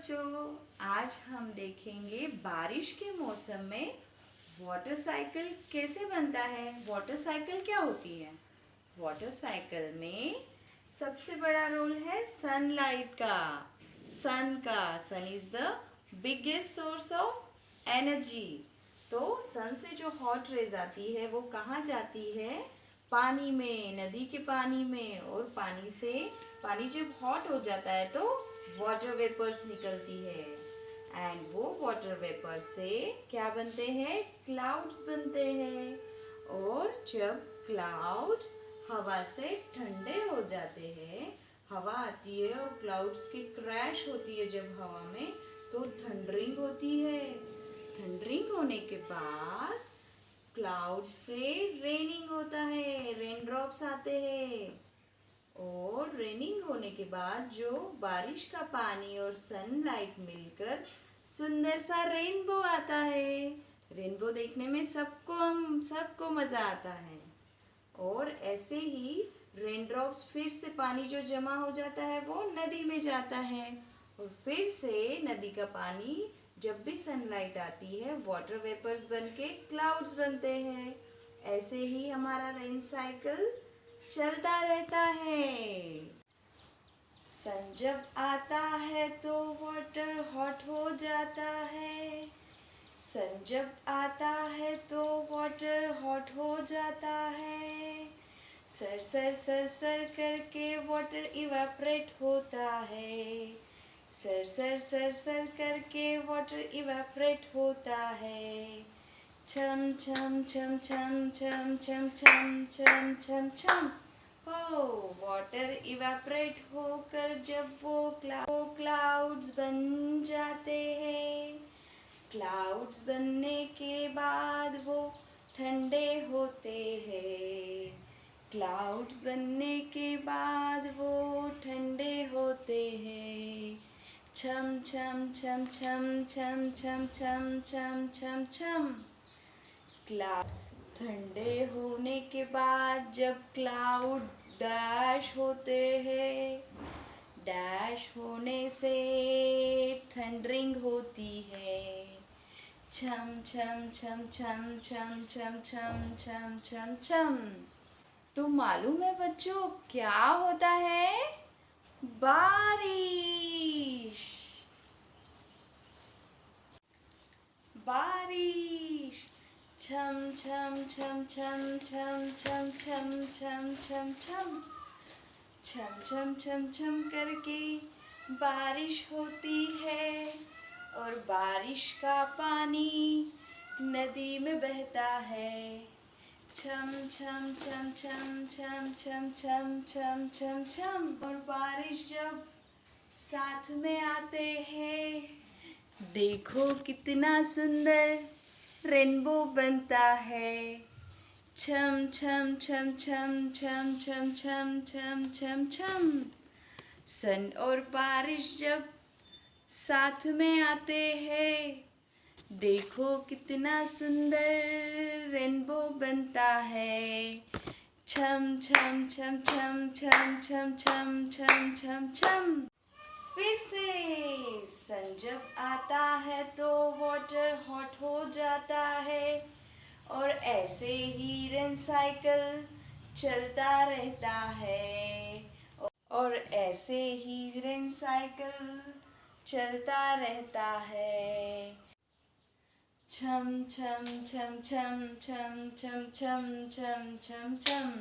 बच्चों, आज हम देखेंगे बारिश के मौसम में वाटर साइकिल कैसे बनता है। वाटर साइकिल क्या होती है? वाटर साइकिल में सबसे बड़ा रोल है सनलाइट का। Sun is the biggest source of energy. तो सन से जो हॉट रेज आती है वो कहाँ जाती है? पानी में, नदी के पानी में। और पानी जब हॉट हो जाता है तो वाटर वेपर्स निकलती है। एंड वो वाटर वेपर से क्या बनते हैं? क्लाउड्स बनते हैं। और जब क्लाउड्स हवा से ठंडे हो जाते हैं, हवा आती है और क्लाउड्स की क्रैश होती है जब हवा में, तो थंडरिंग होती है। थंडरिंग होने के बाद क्लाउड से रेनिंग होता है, रेन ड्रॉप्स आते हैं। और रेनिंग होने के बाद जो बारिश का पानी और सनलाइट मिलकर सुंदर सा रेनबो आता है। रेनबो देखने में सबको मज़ा आता है। और ऐसे ही रेन ड्रॉप्स फिर से पानी जो जमा हो जाता है वो नदी में जाता है। और फिर से नदी का पानी जब भी सनलाइट आती है वाटर वेपर्स बन के क्लाउड्स बनते हैं। ऐसे ही हमारा रेन साइकिल चलता रहता है। सन जब आता है तो वाटर हॉट हो जाता है। सन जब आता है तो वाटर हॉट हो जाता है। सर करके वाटर इवेपोरेट होता है। सर करके वाटर इवेपोरेट होता है। छम छम छम छम छम छम छम छम छम छम। हो वाटर इवेपोरेट होकर जब वो क्लाउड्स बन जाते हैं। क्लाउड्स बनने के बाद वो ठंडे होते हैं। क्लाउड्स बनने के बाद वो ठंडे होते हैं। छम छम छम छम छम छम छम छम छम छम। क्लाउड ठंडे होने के बाद जब क्लाउड डैश होते हैं, डैश होने से थंडरिंग होती है। छम छम छम छम छम छम छम छम छम छम। तो मालूम है बच्चों क्या होता है? बारिश। बारिश छम छम छम छम छम छम छम छम छम छम छम छम छम छम करके बारिश होती है। और बारिश का पानी नदी में बहता है। छम छम छम छम छम छम छम छम छम छम। और बारिश जब साथ में आते हैं, देखो कितना सुंदर रेनबो बनता है। छम छम छम छम छम छम छम छम छम छम। सन और बारिश जब साथ में आते हैं, देखो कितना सुंदर रेनबो बनता है। छम छम छम छम छम छम छम छम छम छम। फिर से सन जब आता है तो वाटर हॉट हो जाता है। और ऐसे ही रेन साइकिल चलता रहता है। और ऐसे ही रेन साइकिल चलता रहता है। छम छम छम छम छम छम छम छम छम छम।